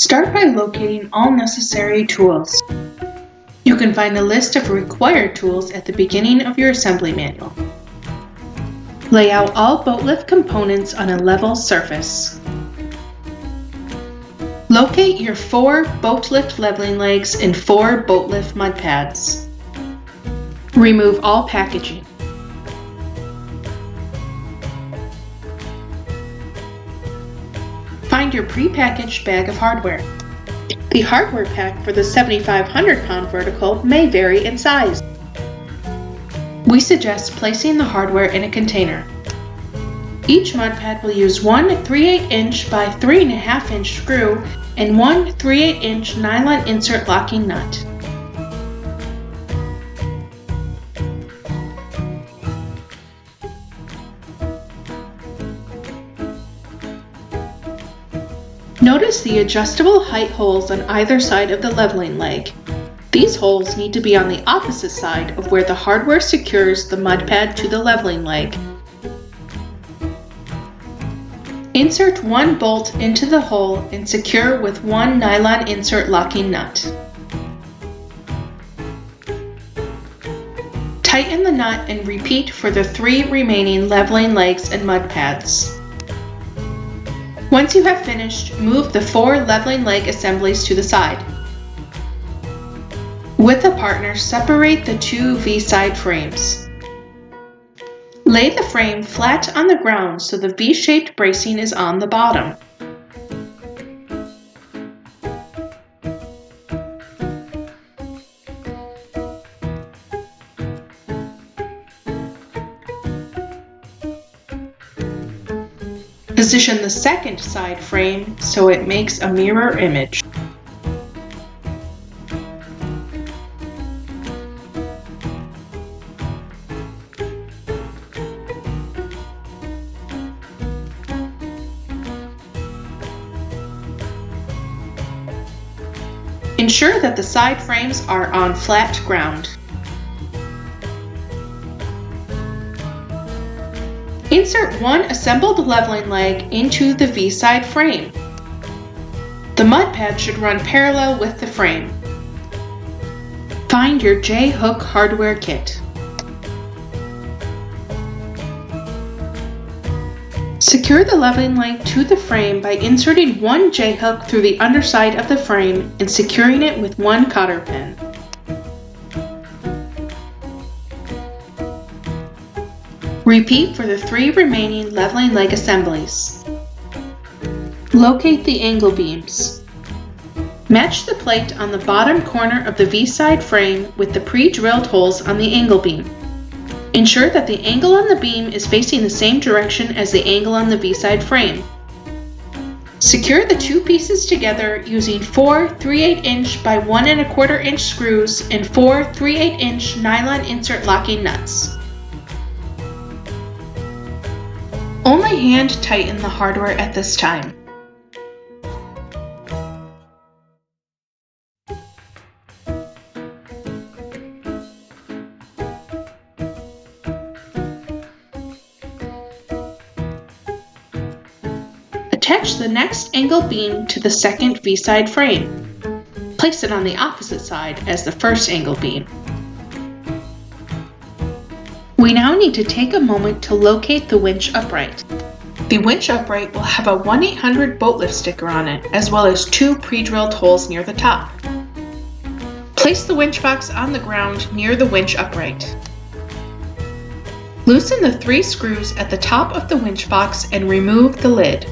Start by locating all necessary tools. You can find a list of required tools at the beginning of your assembly manual. Lay out all boat lift components on a level surface. Locate your 4 boat lift leveling legs and 4 boat lift mud pads. Remove all packaging. Find your pre-packaged bag of hardware. The hardware pack for the 7,500 pound vertical may vary in size. We suggest placing the hardware in a container. Each mud pad will use one 3/8 inch by 3.5 inch screw and one 3/8 inch nylon insert locking nut. Notice the adjustable height holes on either side of the leveling leg. These holes need to be on the opposite side of where the hardware secures the mud pad to the leveling leg. Insert one bolt into the hole and secure with one nylon insert locking nut. Tighten the nut and repeat for the 3 remaining leveling legs and mud pads. Once you have finished, move the 4 leveling leg assemblies to the side. With a partner, separate the 2 V-side frames. Lay the frame flat on the ground so the V-shaped bracing is on the bottom. Position the second side frame so it makes a mirror image. Ensure that the side frames are on flat ground. Insert one assembled leveling leg into the V-side frame. The mud pad should run parallel with the frame. Find your J-hook hardware kit. Secure the leveling leg to the frame by inserting one J-hook through the underside of the frame and securing it with one cotter pin. Repeat for the 3 remaining leveling leg assemblies. Locate the angle beams. Match the plate on the bottom corner of the V-side frame with the pre-drilled holes on the angle beam. Ensure that the angle on the beam is facing the same direction as the angle on the V-side frame. Secure the 2 pieces together using 4 3/8 inch by 1¼ inch screws and 4 3/8 inch nylon insert locking nuts. Only hand tighten the hardware at this time. Attach the next angle beam to the second V-side frame. Place it on the opposite side as the first angle beam. We now need to take a moment to locate the winch upright. The winch upright will have a 1-800 boat lift sticker on it, as well as 2 pre-drilled holes near the top. Place the winch box on the ground near the winch upright. Loosen the 3 screws at the top of the winch box and remove the lid.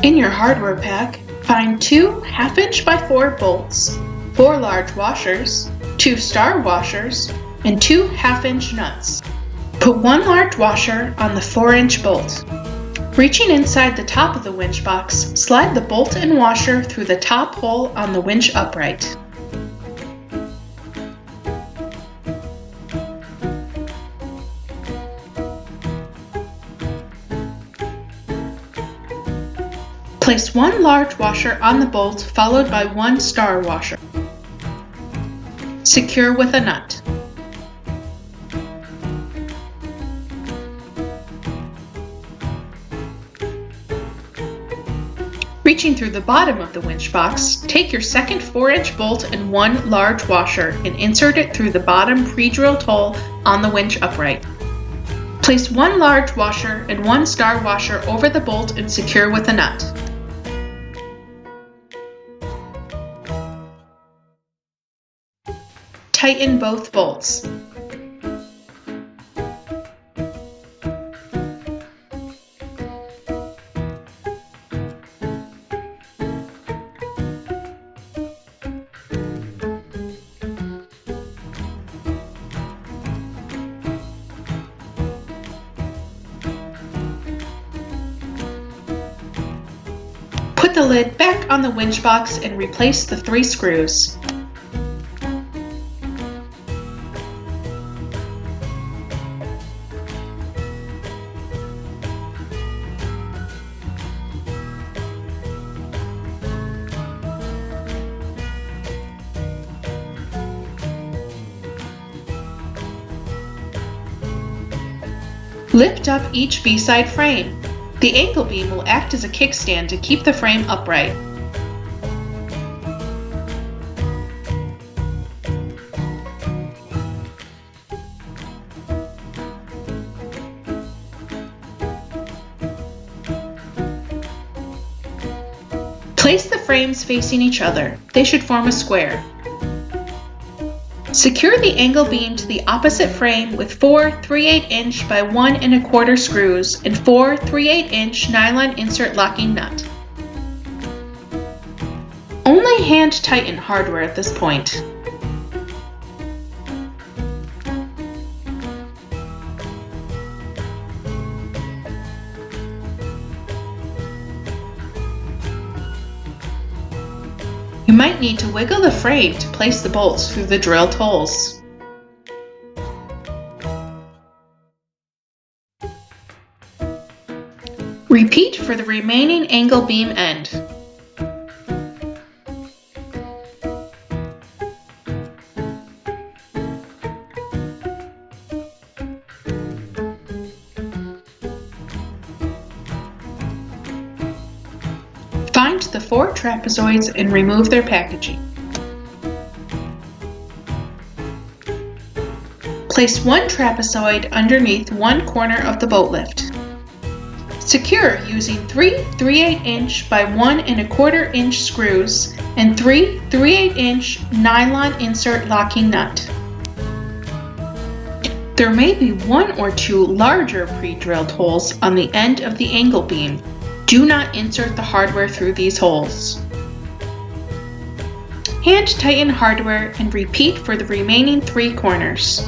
In your hardware pack, find 2 1/2 inch by 4 bolts, 4 large washers, 2 star washers, and 2 1/2 inch nuts. Put 1 large washer on the 4-inch bolt. Reaching inside the top of the winch box, slide the bolt and washer through the top hole on the winch upright. Place 1 large washer on the bolt followed by 1 star washer. Secure with a nut. Reaching through the bottom of the winch box, take your second 4-inch bolt and one large washer and insert it through the bottom pre-drilled hole on the winch upright. Place one large washer and one star washer over the bolt and secure with a nut. Tighten both bolts. Put the lid back on the winch box and replace the 3 screws. Lift up each V-side frame. The angle beam will act as a kickstand to keep the frame upright. Place the frames facing each other. They should form a square. Secure the angle beam to the opposite frame with 4 3/8" by 1 1/4 screws and 4 3/8" nylon insert locking nut. Only hand tighten hardware at this point. You might need to wiggle the frame to place the bolts through the drilled holes. Repeat for the remaining angle beam end. Find the 4 trapezoids and remove their packaging. Place one trapezoid underneath one corner of the boat lift. Secure using 3 3/8" by 1 1/4" screws and 3 3/8" nylon insert locking nut. There may be 1 or 2 larger pre-drilled holes on the end of the angle beam. Do not insert the hardware through these holes. Hand tighten hardware and repeat for the remaining 3 corners.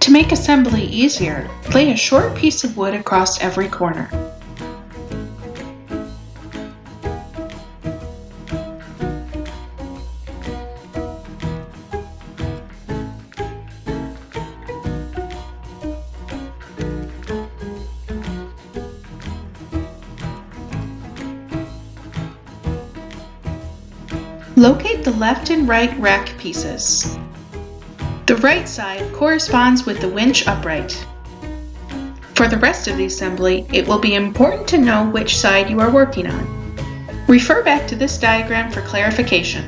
To make assembly easier, lay a short piece of wood across every corner. Locate the left and right rack pieces. The right side corresponds with the winch upright. For the rest of the assembly, it will be important to know which side you are working on. Refer back to this diagram for clarification.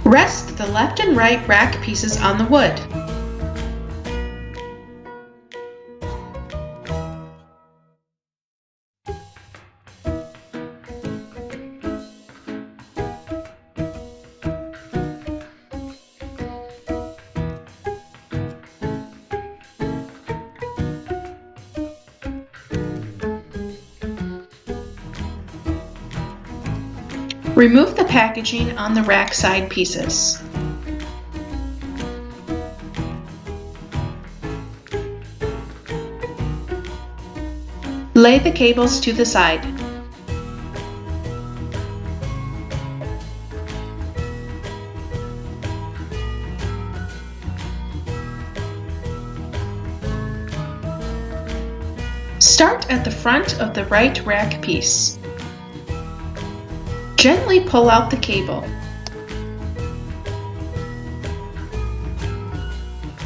Rest the left and right rack pieces on the wood. Remove the packaging on the rack side pieces. Lay the cables to the side. Start at the front of the right rack piece. Gently pull out the cable.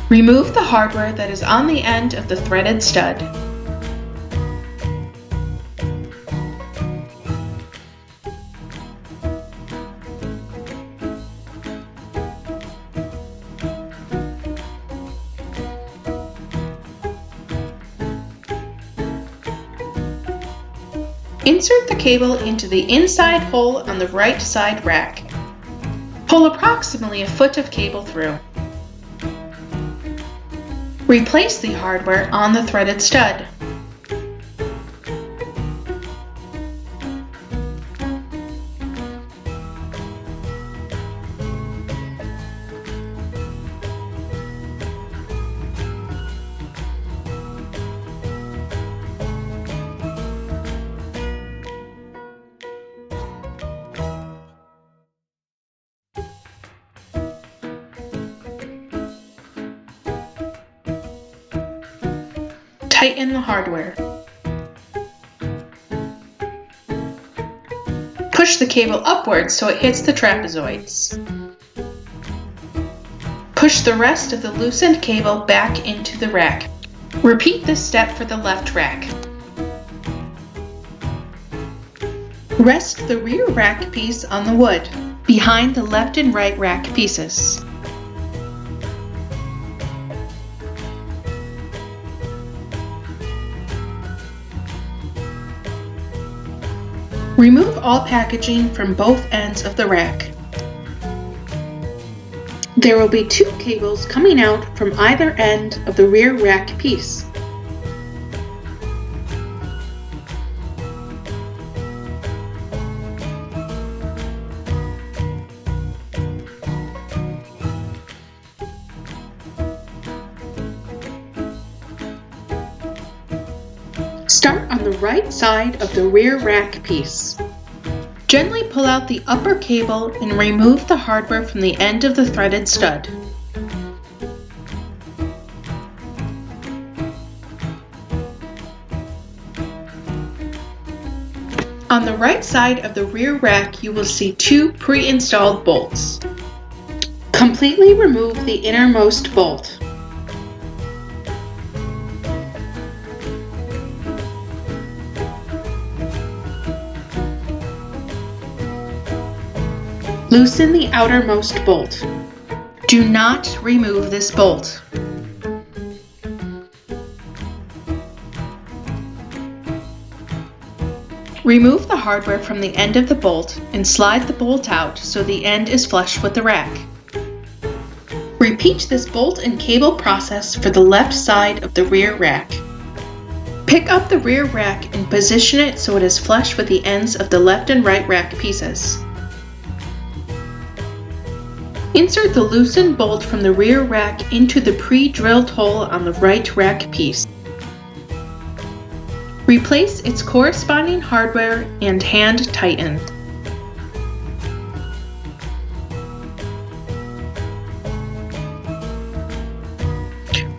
Remove the hardware that is on the end of the threaded stud. Insert the cable into the inside hole on the right side rack. Pull approximately a foot of cable through. Replace the hardware on the threaded stud. Tighten the hardware. Push the cable upwards so it hits the trapezoids. Push the rest of the loosened cable back into the rack. Repeat this step for the left rack. Rest the rear rack piece on the wood, behind the left and right rack pieces. Remove all packaging from both ends of the rack. There will be 2 cables coming out from either end of the rear rack piece. Start on the right side of the rear rack piece. Gently pull out the upper cable and remove the hardware from the end of the threaded stud. On the right side of the rear rack, you will see 2 pre-installed bolts. Completely remove the innermost bolt. Loosen the outermost bolt. Do not remove this bolt. Remove the hardware from the end of the bolt and slide the bolt out so the end is flush with the rack. Repeat this bolt and cable process for the left side of the rear rack. Pick up the rear rack and position it so it is flush with the ends of the left and right rack pieces. Insert the loosened bolt from the rear rack into the pre-drilled hole on the right rack piece. Replace its corresponding hardware and hand tighten.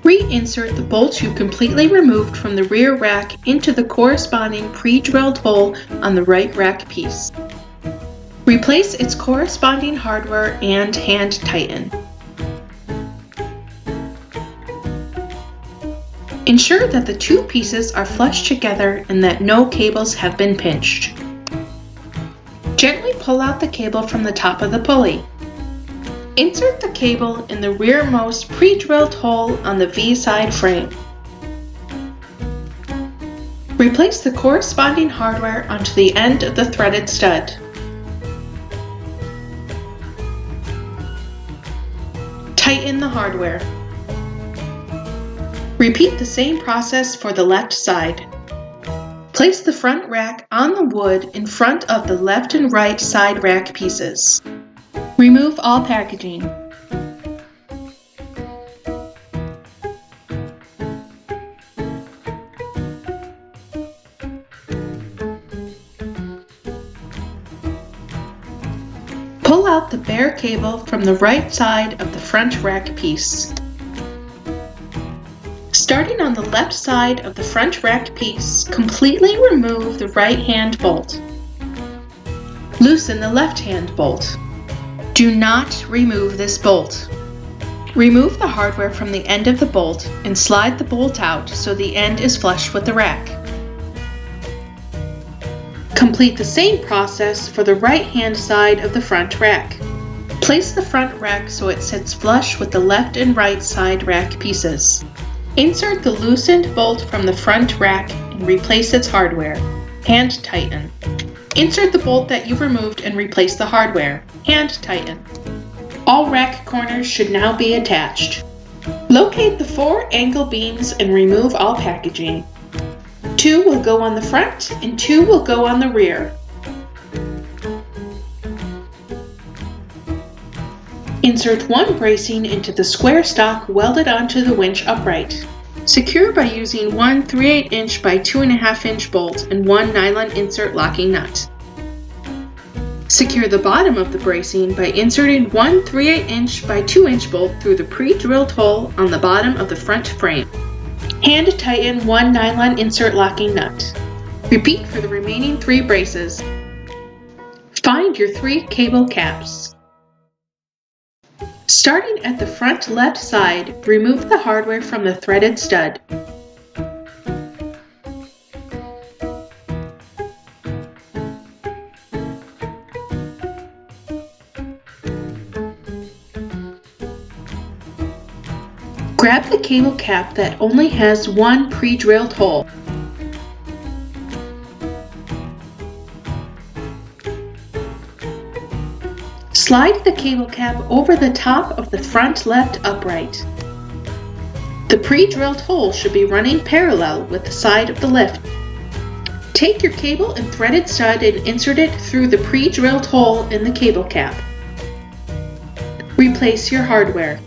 Reinsert the bolts you completely removed from the rear rack into the corresponding pre-drilled hole on the right rack piece. Replace its corresponding hardware and hand tighten. Ensure that the 2 pieces are flush together and that no cables have been pinched. Gently pull out the cable from the top of the pulley. Insert the cable in the rearmost pre-drilled hole on the V-side frame. Replace the corresponding hardware onto the end of the threaded stud. Tighten the hardware. Repeat the same process for the left side. Place the front rack on the wood in front of the left and right side rack pieces. Remove all packaging. Pull out the bare cable from the right side of the front rack piece. Starting on the left side of the front rack piece, completely remove the right hand bolt. Loosen the left hand bolt. Do not remove this bolt. Remove the hardware from the end of the bolt and slide the bolt out so the end is flush with the rack. Complete the same process for the right hand side of the front rack. Place the front rack so it sits flush with the left and right side rack pieces. Insert the loosened bolt from the front rack and replace its hardware. Hand tighten. Insert the bolt that you removed and replace the hardware. Hand tighten. All rack corners should now be attached. Locate the 4 angle beams and remove all packaging. 2 will go on the front and 2 will go on the rear. Insert 1 bracing into the square stock welded onto the winch upright. Secure by using 1 3/8 inch by 2.5 inch bolt and 1 nylon insert locking nut. Secure the bottom of the bracing by inserting 1 3/8 inch by 2 inch bolt through the pre-drilled hole on the bottom of the front frame. Hand tighten 1 nylon insert locking nut. Repeat for the remaining 3 braces. Find your 3 cable caps. Starting at the front left side, remove the hardware from the threaded stud. Grab the cable cap that only has 1 pre-drilled hole. Slide the cable cap over the top of the front left upright. The pre-drilled hole should be running parallel with the side of the lift. Take your cable and threaded stud and insert it through the pre-drilled hole in the cable cap. Replace your hardware.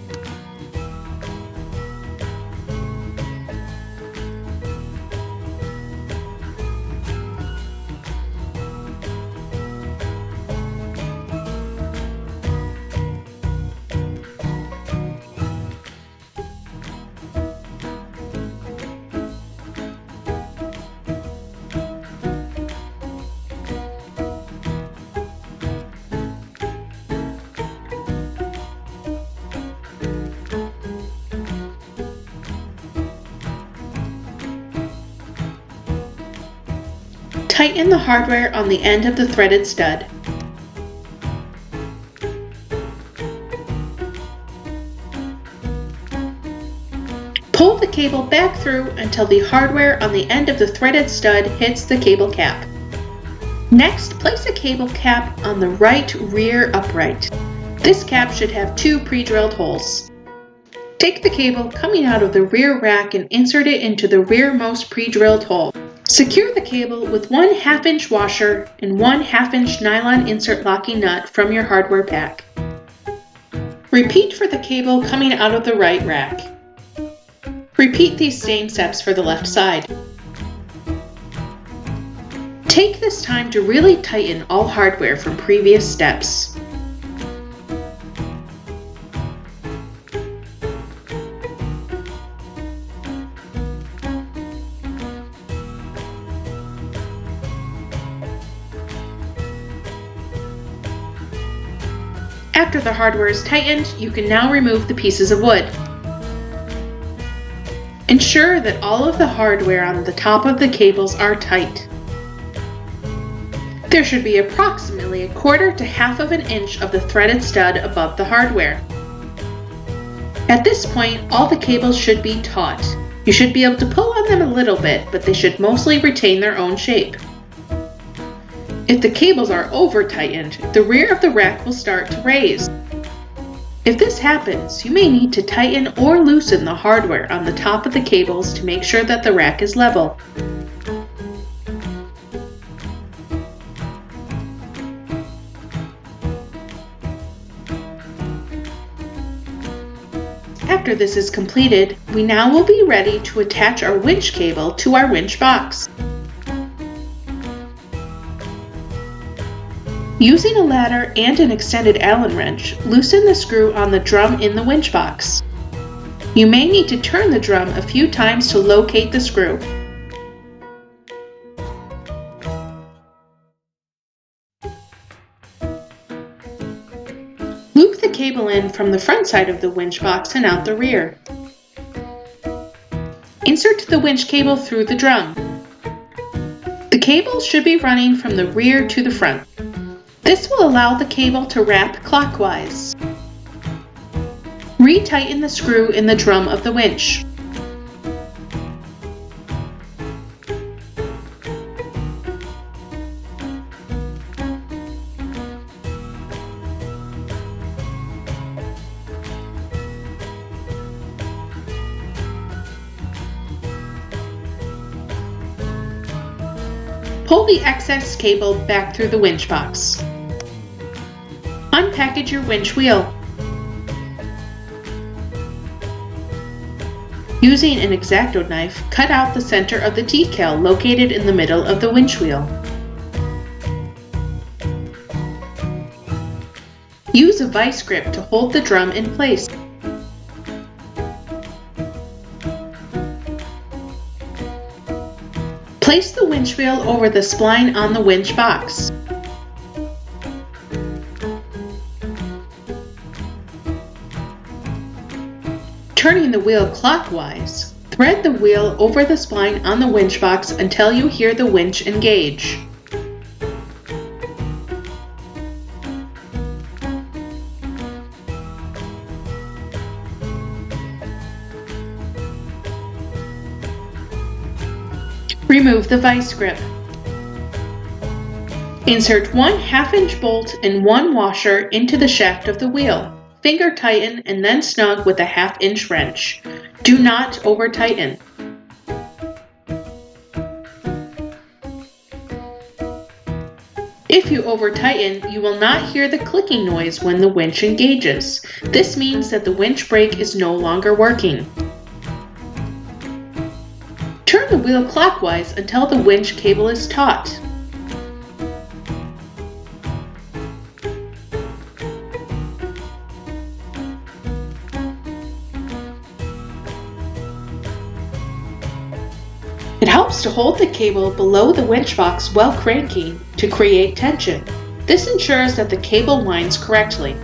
Tighten the hardware on the end of the threaded stud. Pull the cable back through until the hardware on the end of the threaded stud hits the cable cap. Next, place a cable cap on the right rear upright. This cap should have 2 pre-drilled holes. Take the cable coming out of the rear rack and insert it into the rearmost pre-drilled hole. Secure the cable with 1 1/2 inch washer and 1 1/2 inch nylon insert locking nut from your hardware pack. Repeat for the cable coming out of the right rack. Repeat these same steps for the left side. Take this time to really tighten all hardware from previous steps. After the hardware is tightened, you can now remove the pieces of wood. Ensure that all of the hardware on the top of the cables are tight. There should be approximately 1/4 to 1/2 inch of the threaded stud above the hardware. At this point, all the cables should be taut. You should be able to pull on them a little bit, but they should mostly retain their own shape. If the cables are over-tightened, the rear of the rack will start to raise. If this happens, you may need to tighten or loosen the hardware on the top of the cables to make sure that the rack is level. After this is completed, we now will be ready to attach our winch cable to our winch box. Using a ladder and an extended Allen wrench, loosen the screw on the drum in the winch box. You may need to turn the drum a few times to locate the screw. Loop the cable in from the front side of the winch box and out the rear. Insert the winch cable through the drum. The cable should be running from the rear to the front. This will allow the cable to wrap clockwise. Retighten the screw in the drum of the winch. Pull the excess cable back through the winch box. Unpackage your winch wheel. Using an X-Acto knife, cut out the center of the decal located in the middle of the winch wheel. Use a vice grip to hold the drum in place. Place the winch wheel over the spline on the winch box. Turning the wheel clockwise, thread the wheel over the spline on the winch box until you hear the winch engage. Remove the vice grip. Insert one 1/2 inch bolt and one washer into the shaft of the wheel. Finger tighten and then snug with a 1/2 inch wrench. Do not over tighten. If you over tighten, you will not hear the clicking noise when the winch engages. This means that the winch brake is no longer working. Turn the wheel clockwise until the winch cable is taut. It helps to hold the cable below the winch box while cranking to create tension. This ensures that the cable winds correctly.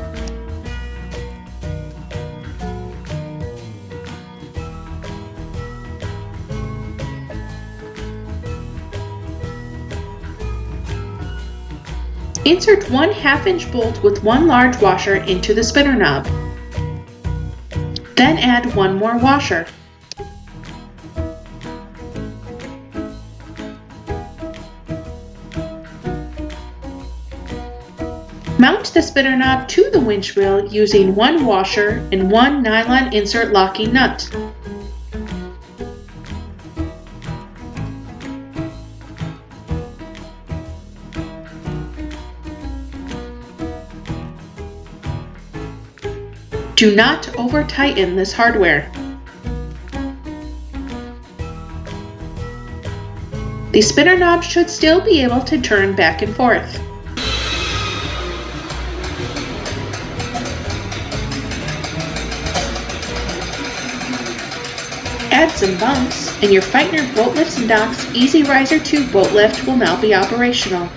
Insert one 1/2 inch bolt with one large washer into the spinner knob. Then add one more washer. Mount the spinner knob to the winch wheel using one washer and one nylon insert locking nut. Do not over tighten this hardware. The spinner knob should still be able to turn back and forth. Add some bumps, and your Feighner Boat Lifts and Docks Easy Riser II boat lift will now be operational.